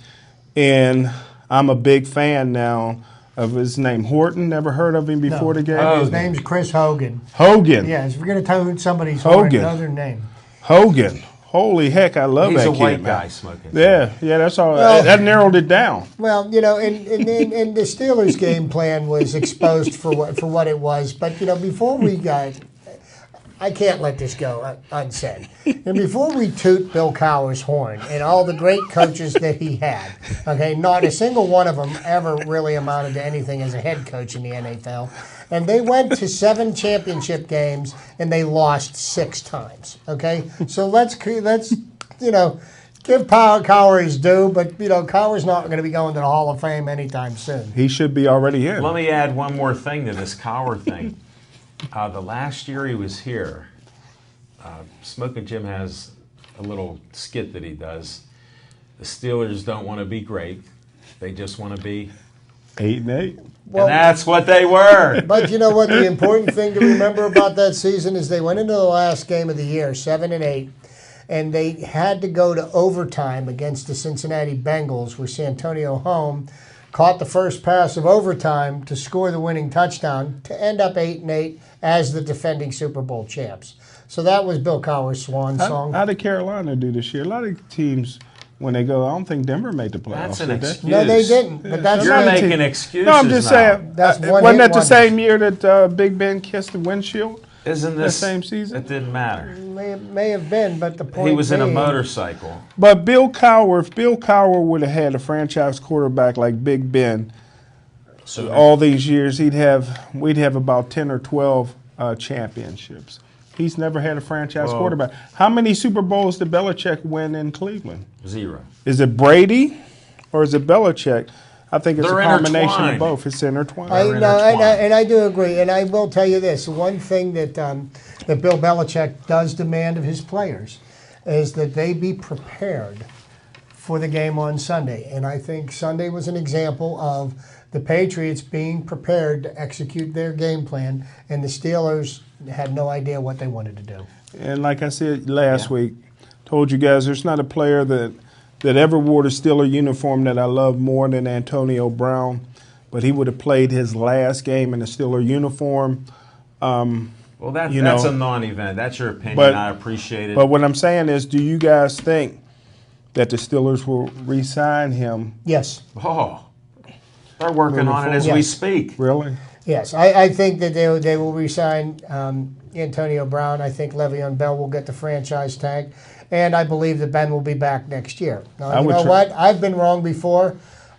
And I'm a big fan now of his name. Horton, never heard of him before the game.
His name's Chris Hogan.
Hogan.
Yeah, if we're going to tell somebody's horn,
Hogan.
know their name.
Hogan. Holy heck, I love
He's
that
a
kid.
white
man.
guy smoking.
Yeah, that's all.
Well-
that narrowed it down.
Well, you know, and the Steelers' game plan was exposed for what it was. But, you know, before we got, I can't let this go unsaid. And before we toot Bill Cowher's horn and all the great coaches that he had, okay, not a single one of them ever really amounted to anything as a head coach in the NFL. And they went to 7 championship games and they lost 6 times. Okay, so let's you know, give Cowher his due, but you know, Cowher's not going to be going to the Hall of Fame anytime soon.
He should be already in.
Let me add one more thing to this Cowher thing. The last year he was here, Smoking Jim has a little skit that he does. The Steelers don't want to be great; they just want to be.
8-8.
Well,
And that's what they were.
but you know what? The important thing to remember about that season is they went into the last game of the year, 7-8, and they had to go to overtime against the Cincinnati Bengals, where Santonio Holm caught the first pass of overtime to score the winning touchdown to end up 8-8 as the defending Super Bowl champs. So that was Bill Cowher's swan song.
How did Carolina do this year? A lot of teams, when they go, I don't think Denver made the playoffs.
That's an
did they?
excuse.
No, they didn't. But that's
You're
the-
making excuses.
No, I'm just
now.
saying.
That's one
wasn't
hit
that the
wonders.
same year that Big Ben kissed the windshield?
Isn't
the
this
same season?
It didn't matter.
may have been, but the point
He was in a
being-
motorcycle.
But Bill Cowher, if Bill Cowher would have had a franchise quarterback like Big Ben
So
all these years, we'd have about 10 or 12 championships. He's never had a franchise
Well-
quarterback. How many Super Bowls did Belichick win in Cleveland?
0.
Is it Brady or is it Belichick? I think it's
They're
a combination
intertwined.
of both. It's intertwined.
I,
They're
no,
intertwined.
and I do agree. And I will tell you this: one thing that that Bill Belichick does demand of his players is that they be prepared for the game on Sunday. And I think Sunday was an example of the Patriots being prepared to execute their game plan, and the Steelers had no idea what they wanted to do.
And like I said last week, told you guys there's not a player that ever wore the Steeler uniform that I love more than Antonio Brown, but he would have played his last game in the Steeler uniform.
Well, that's a non-event. That's your opinion.
But-
I appreciate it.
But what I'm saying is, do you guys think that the Steelers will re-sign him?
Yes.
Oh, they're working on it as we
Yes.
speak.
Really?
Yes, I think that they will re-sign Antonio Brown. I think Le'Veon Bell will get the franchise tag, and I believe that Ben will be back next year. Now,
I
you
would
know
tr-
what? I've been wrong before,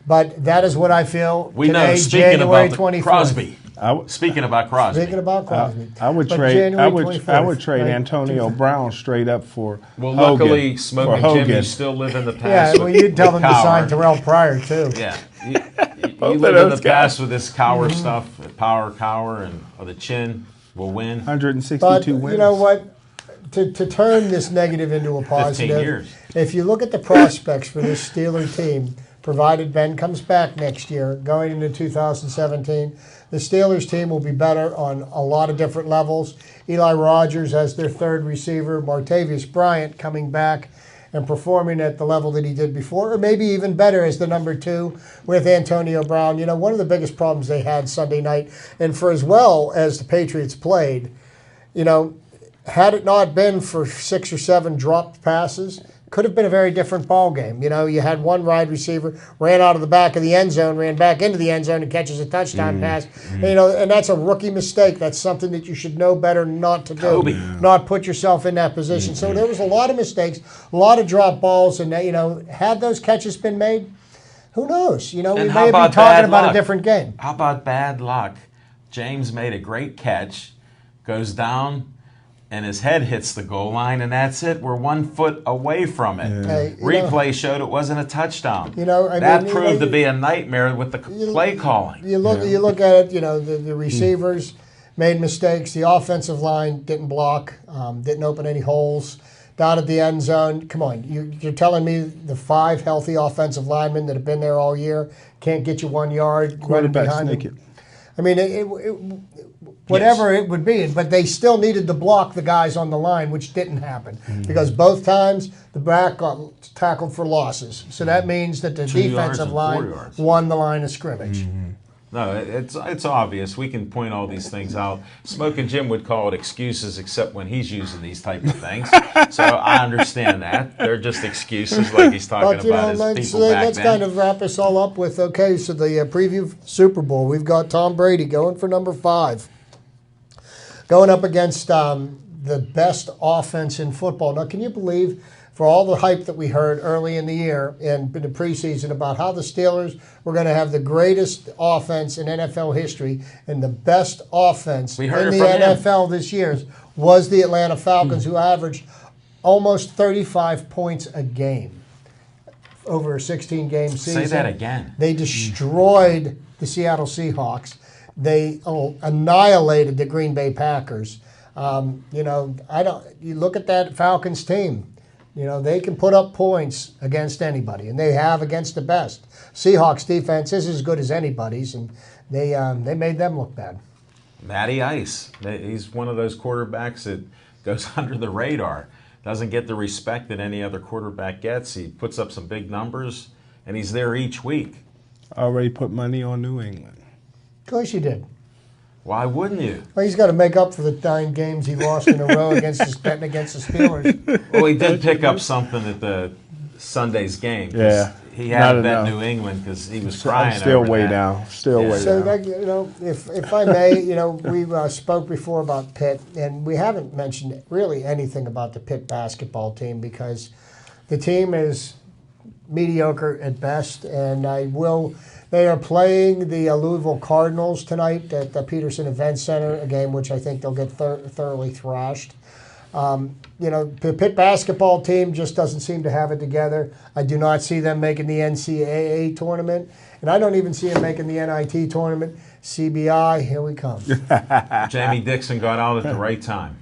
but that is what I feel
We
today,
know. Speaking
January
about
24th.
Crosby.
I would.
Speaking about Crosby.
Speaking about Crosby.
I would
But
trade.
January
I would
24th,
trade
right?
Antonio Brown straight up for.
Well,
Hogan,
luckily,
for
Smoking Jim,
Hogan.
you still live in the
Yeah,
past.
well,
with-
you'd tell
with
them to sign
Cowher.
Terrell Pryor, too.
Yeah. You
Both of
live in
those
the past
guys.
with this Cowher stuff, Cowher, and the chin will win.
162
But
wins.
you know what? To turn this negative into a
15
positive,
years.
if you look at the prospects for this Steeler team, provided Ben comes back next year, going into 2017, the Steelers team will be better on a lot of different levels. Eli Rogers as their third receiver, Martavius Bryant coming back and performing at the level that he did before, or maybe even better as the number 2 with Antonio Brown. You know, one of the biggest problems they had Sunday night, and for as well as the Patriots played, you know, had it not been for 6 or 7 dropped passes, could have been a very different ball game. You know, you had one wide receiver ran out of the back of the end zone, ran back into the end zone, and catches a touchdown pass. And, you know, and that's a rookie mistake. That's something that you should know better not to do.
Kobe.
Not put yourself in that position. So there was a lot of mistakes, a lot of drop balls, and you know, had those catches been made, who knows? You know, we
And
may
how
have been
about
talking
bad
about
luck?
a different game.
How about bad luck? James made a great catch, goes down, and his head hits the goal line, and that's it. We're 1 foot away from it.
Hey, you know-
Replay showed it wasn't a touchdown.
You know, I
that
mean,
proved
you
to
know,
be a nightmare with the play calling.
You look at it. You know, the receivers made mistakes. The offensive line didn't block, didn't open any holes down at the end zone. Come on, you're telling me the 5 healthy offensive linemen that have been there all year can't get you 1 yard running
Quarterbacks
behind them?
naked.
I mean, whatever it would be, but they still needed to block the guys on the line, which didn't happen because both times the back got tackled for losses. So that means that the
2 yards
defensive
and 4
line
yards.
won the line of scrimmage.
No, it's obvious. We can point all these things out. Smoking Jim would call it excuses, except when he's using these type of things. So I understand that. They're just excuses, like he's talking
But, you
about
know,
his people back
let's
then.
kind of wrap us all up with, okay, so the preview Super Bowl. We've got Tom Brady going for number 5. Going up against the best offense in football. Now, can you believe, for all the hype that we heard early in the year and in the preseason about how the Steelers were going to have the greatest offense in NFL history, and the best offense
We
in
heard
the
it from him.
NFL this year was the Atlanta Falcons, who averaged almost 35 points a game over a 16-game season.
Say that again.
They destroyed the Seattle Seahawks. They annihilated the Green Bay Packers. You know, you look at that Falcons team. You know, they can put up points against anybody, and they have against the best. Seahawks defense is as good as anybody's, and they made them look bad.
Matty Ice. He's one of those quarterbacks that goes under the radar. Doesn't get the respect that any other quarterback gets. He puts up some big numbers, and he's there each week.
Already put money on New England.
Of course you did.
Why wouldn't you?
Well, he's got to make up for the 9 games he lost in a row against the Steelers.
Well, he did pick up something at the Sunday's game. 'Cause
Yeah.
He
Not
had bet
enough.
New England because he was crying.
I'm still
over
way
that.
down. Still
Yeah.
way
So,
down.
you know, if I may, you know, we spoke before about Pitt, and we haven't mentioned really anything about the Pitt basketball team because the team is mediocre at best, and they are playing the Louisville Cardinals tonight at the Peterson Event Center, a game which I think they'll get thoroughly thrashed. You know, the Pitt basketball team just doesn't seem to have it together. I do not see them making the NCAA tournament, and I don't even see them making the NIT tournament. CBI, here we come.
Jamie Dixon got out at the right time.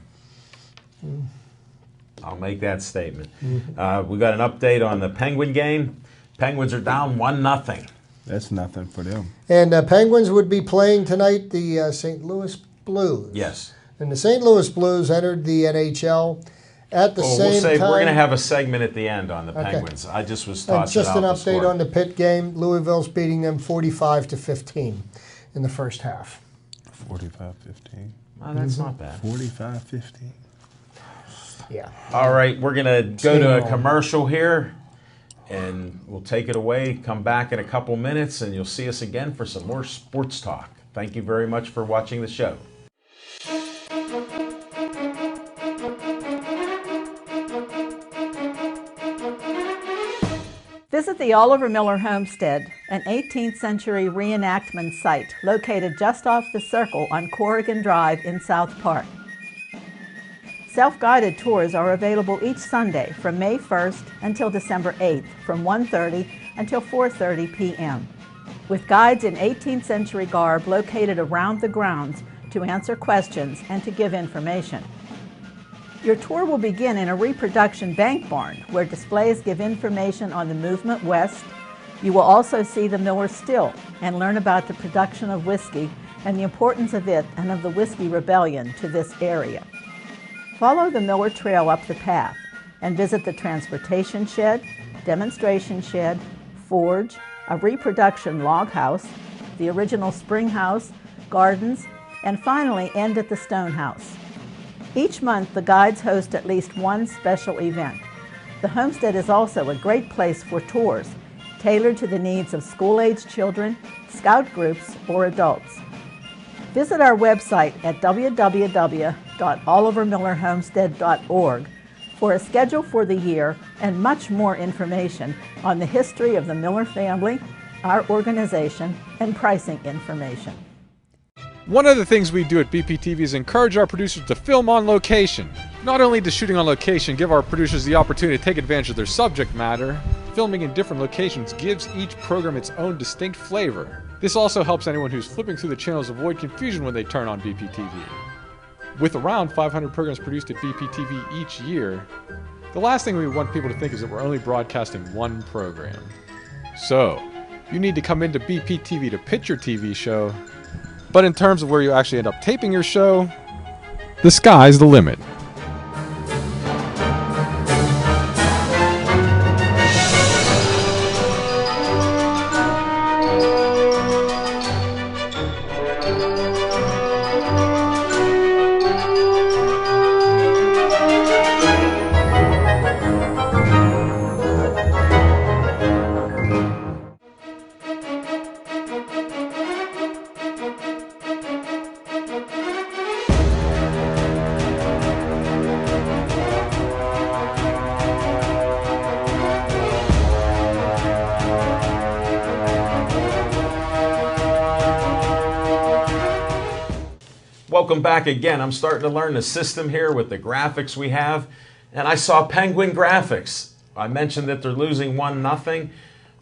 I'll make that statement. We got an update on the Penguin game. Penguins are down 1-0.
That's nothing for them.
And Penguins would be playing tonight the St. Louis Blues.
Yes.
And the St. Louis Blues entered the NHL at the same time.
We're going to have a segment at the end on the
Okay.
Penguins. I just was
And
tossing
just
out
an
the
update
score.
on the Pitt game. Louisville's beating them 45-15 in the first half.
45-15.
Oh, that's not bad.
45-15.
Yeah.
All right, we're going to go to a
Steamroll.
commercial here, and we'll take it away, come back in a couple minutes, and you'll see us again for some more sports talk. Thank you very much for watching the show.
Visit the Oliver Miller Homestead, an 18th century reenactment site located just off the circle on Corrigan Drive in South Park. Self-guided tours are available each Sunday from May 1st until December 8th from 1:30 until 4:30 p.m. with guides in 18th century garb located around the grounds to answer questions and to give information. Your tour will begin in a reproduction bank barn where displays give information on the movement west. You will also see the Miller Still and learn about the production of whiskey and the importance of it and of the Whiskey Rebellion to this area. Follow the Miller Trail up the path and visit the transportation shed, demonstration shed, forge, a reproduction log house, the original spring house, gardens, and finally end at the stone house. Each month, the guides host at least one special event. The homestead is also a great place for tours, tailored to the needs of school-aged children, scout groups, or adults. Visit our website at www.olivermillerhomestead.org for a schedule for the year and much more information on the history of the Miller family, our organization, and pricing information.
One of the things we do at BPTV is encourage our producers to film on location. Not only does shooting on location give our producers the opportunity to take advantage of their subject matter, filming in different locations gives each program its own distinct flavor. This also helps anyone who's flipping through the channels avoid confusion when they turn on BPTV. With around 500 programs produced at BPTV each year, the last thing we want people to think is that we're only broadcasting one program. So, you need to come into BPTV to pitch your TV show, but in terms of where you actually end up taping your show, the sky's the limit.
Welcome back again. I'm starting to learn the system here with the graphics we have. And I saw Penguin Graphics. I mentioned that they're losing 1-0.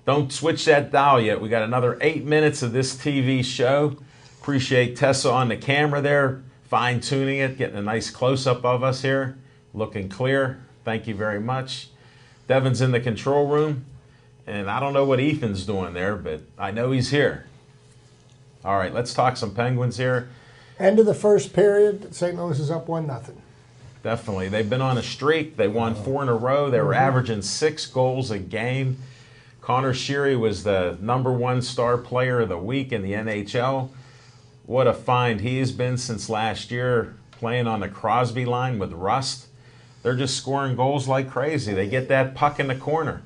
Don't switch that dial yet. We got another 8 minutes of this TV show. Appreciate Tessa on the camera there, fine-tuning it, getting a nice close-up of us here. Looking clear. Thank you very much. Devin's in the control room. And I don't know what Ethan's doing there, but I know he's here. All right, let's talk some Penguins here.
End of the first period, St. Louis is up 1-0.
Definitely. They've been on a streak. They won 4 in a row. They were averaging 6 goals a game. Connor Sheary was the #1 star player of the week in the NHL. What a find he has been since last year, playing on the Crosby line with Rust. They're just scoring goals like crazy. They get that puck in the corner.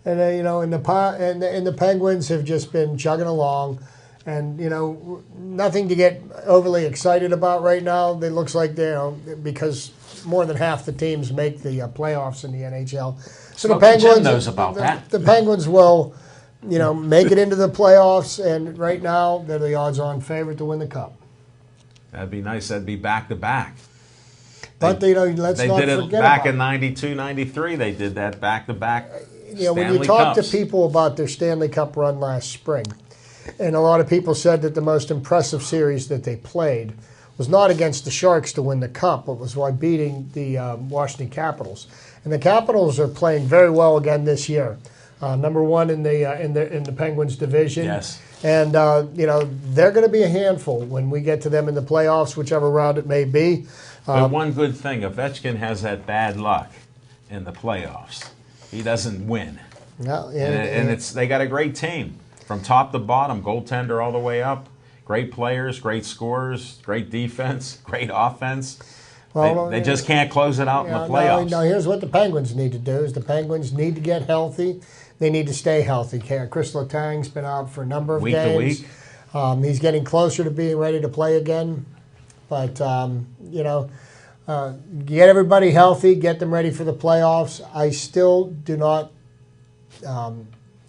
And and the Penguins have just been chugging along. And, nothing to get overly excited about right now. It looks like because more than half the teams make the playoffs in the NHL. So the Penguins
knows about that.
The Penguins will, make it into the playoffs. And right now, they're the odds-on favorite to win the Cup.
That'd be nice. That'd be back-to-back.
But, let's not forget
They did it back in 92, 93. They did that back-to-back
when you talk to people about their Stanley Cup run last spring, and a lot of people said that the most impressive series that they played was not against the Sharks to win the Cup, but was by beating the Washington Capitals. And the Capitals are playing very well again this year. #1 in the Penguins division.
Yes.
And they're going to be a handful when we get to them in the playoffs, whichever round it may be.
But one good thing, Ovechkin has that bad luck in the playoffs. He doesn't win.
No,
and they got a great team. From top to bottom, goaltender all the way up. Great players, great scorers, great defense, great offense. Well, they just can't close it out in the playoffs.
No, here's what the Penguins need to do: is the Penguins need to get healthy. They need to stay healthy. Chris Letang's been out for a number of games.
Week to week.
He's getting closer to being ready to play again. But get everybody healthy, get them ready for the playoffs. I still do not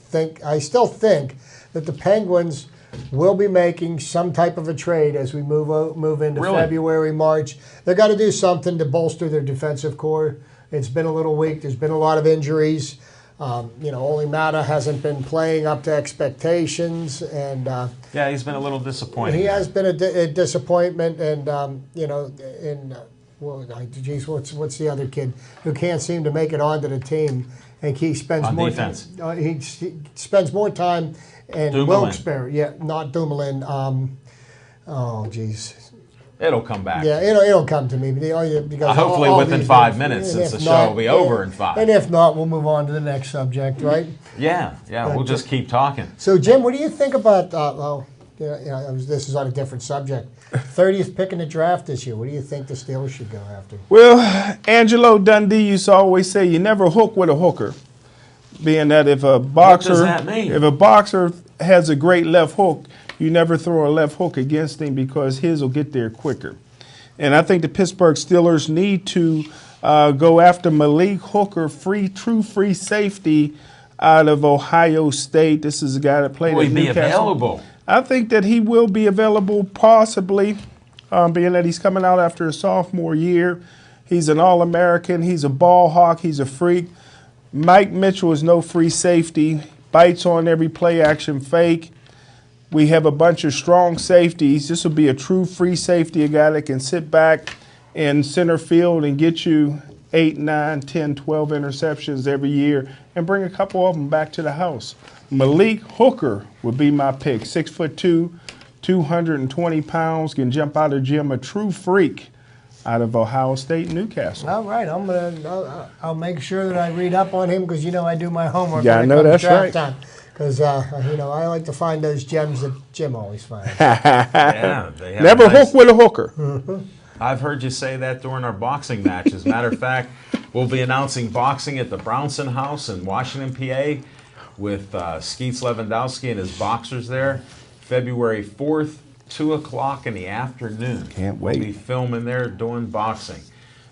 think. I still think that the Penguins will be making some type of a trade as we move into February, March. They've got to do something to bolster their defensive core. It's been a little weak. There's been a lot of injuries. Only Mata hasn't been playing up to expectations, and
he's been a little disappointing.
He has been a disappointment, and what's the other kid who can't seem to make it onto the team? And he spends more
defense.
He spends more time in Wilkes-Barre. Yeah, not Dumoulin.
It'll come back.
Yeah, it'll come to me. Because
hopefully within 5 minutes, since the show will be over in 5.
And if not, we'll move on to the next subject, right?
Yeah, we'll just keep talking.
So, Jim, what do you think about? This is on a different subject. 30th pick in the draft this year. What do you think the Steelers should go after?
Well, Angelo Dundee used to always say, "You never hook with a hooker." Being that if a boxer,
what does that mean?
If a boxer has a great left hook, you never throw a left hook against him because his will get there quicker. And I think the Pittsburgh Steelers need to go after Malik Hooker, true free safety out of Ohio State. This is a guy that played at Newcastle.
Will he be available?
I think that he will be available possibly, being that he's coming out after a sophomore year. He's an All-American. He's a ball hawk. He's a freak. Mike Mitchell is no free safety. Bites on every play-action fake. We have a bunch of strong safeties. This will be a true free safety, a guy that can sit back in center field and get you 8, 9, 10, 12 interceptions every year and bring a couple of them back to the house. Malik Hooker would be my pick. 6'2", 220 pounds, can jump out of the gym, a true freak out of Ohio State, Newcastle.
All right, I'll make sure that I read up on him because I do my homework.
Yeah, I know that's right.
Because I like to find those gems that Jim always finds.
Yeah, they have
Never
a nice-
hook with a hooker.
I've heard you say that during our boxing matches. Matter of fact, we'll be announcing boxing at the Brownson House in Washington, PA, with Skeets Lewandowski and his boxers there, February 4th, 2 o'clock in the afternoon.
Can't wait.
We'll be filming there doing boxing.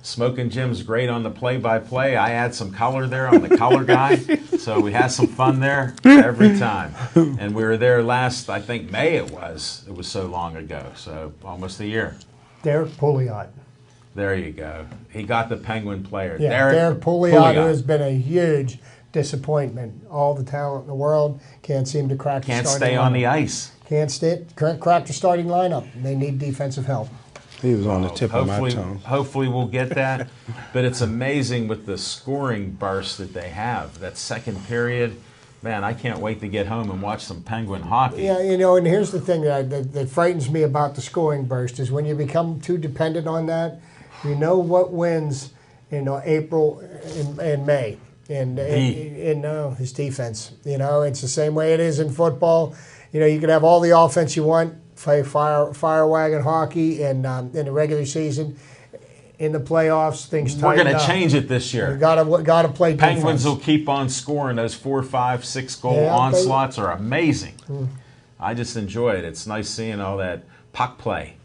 Smoking Jim's great on the play-by-play. I add some color there. I'm the color guy. So we had some fun there every time. And we were there last, I think, May it was. It was so long ago, so almost a year.
Derek Pouliot.
There you go. He got the Penguin player.
Yeah, Derek Pouliot, who has been a huge disappointment. All the talent in the world, can't seem to crack the
Can't
starting
stay on the
lineup.
ice.
Can't crack the starting lineup. They need defensive help.
He was on the tip of my
Hopefully,
tongue.
hopefully we'll get that. But it's amazing with the scoring burst that they have. That second period, man, I can't wait to get home and watch some Penguin hockey.
Yeah, and here's the thing that frightens me about the scoring burst is when you become too dependent on that, you know what wins in April and May. And his defense. It's the same way it is in football. You can have all the offense you want, play fire wagon hockey, and in the regular season, in the playoffs, things
We're
tighten
going
up.
to change it this year.
You gotta play defense.
Penguins will keep on scoring. Those 4, 5, 6 goal
Yeah,
onslaughts are amazing. I just enjoy it. It's nice seeing all that puck play.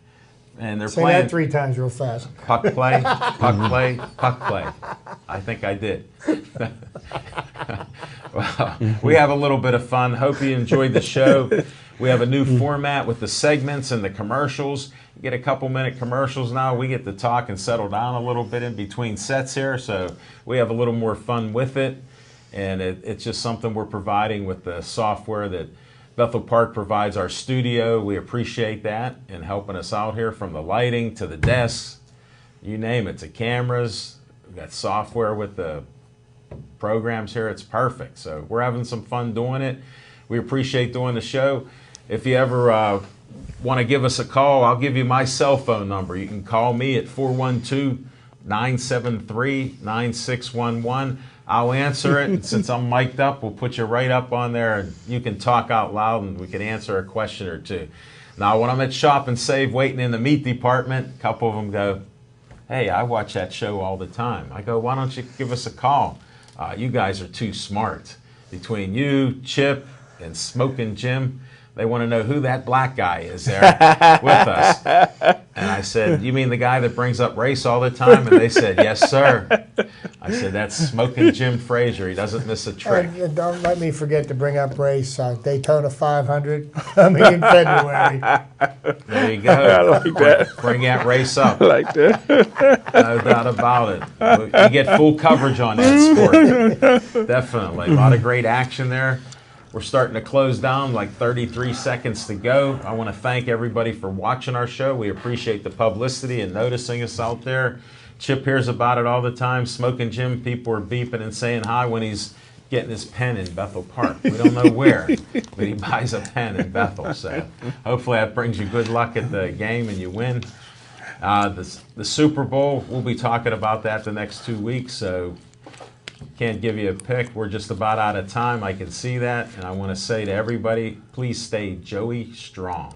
And they're
Say
playing
that 3 times real fast.
puck play, puck play, puck play. I think I did. Well, we have a little bit of fun. Hope you enjoyed the show. We have a new format with the segments and the commercials. You get a couple-minute commercials now. We get to talk and settle down a little bit in between sets here, so we have a little more fun with it. And it's just something we're providing with the software that Bethel Park provides our studio. We appreciate that and helping us out here, from the lighting to the desks, you name it, to cameras. We've got software with the programs here. It's perfect. So we're having some fun doing it. We appreciate doing the show. If you ever want to give us a call, I'll give you my cell phone number. You can call me at 412-973-9611. I'll answer it. And since I'm mic'd up, we'll put you right up on there, and you can talk out loud and we can answer a question or two. Now, when I'm at Shop and Save waiting in the meat department, a couple of them go, "Hey, I watch that show all the time." I go, "Why don't you give us a call? You guys are too smart." Between you, Chip, and Smoking Jim, they want to know who that black guy is there with us. And I said, "You mean the guy that brings up race all the time?" And they said, "Yes, sir." I said, "That's Smoking Jim Frazier. He doesn't miss a trick."
And don't let me forget to bring up race. Daytona 500 coming in February.
There you go.
I like that.
Bring that race up.
I like that.
No doubt about it. You get full coverage on that sport. Definitely. A lot of great action there. We're starting to close down, like 33 seconds to go. I want to thank everybody for watching our show. We appreciate the publicity and noticing us out there. Chip hears about it all the time. Smoking Jim, people are beeping and saying hi when he's getting his pen in Bethel Park. We don't know where, but he buys a pen in Bethel. So hopefully that brings you good luck at the game and you win. The Super Bowl, we'll be talking about that the next 2 weeks, so can't give you a pick. We're just about out of time. I can see that, and I want to say to everybody, please stay Joey strong.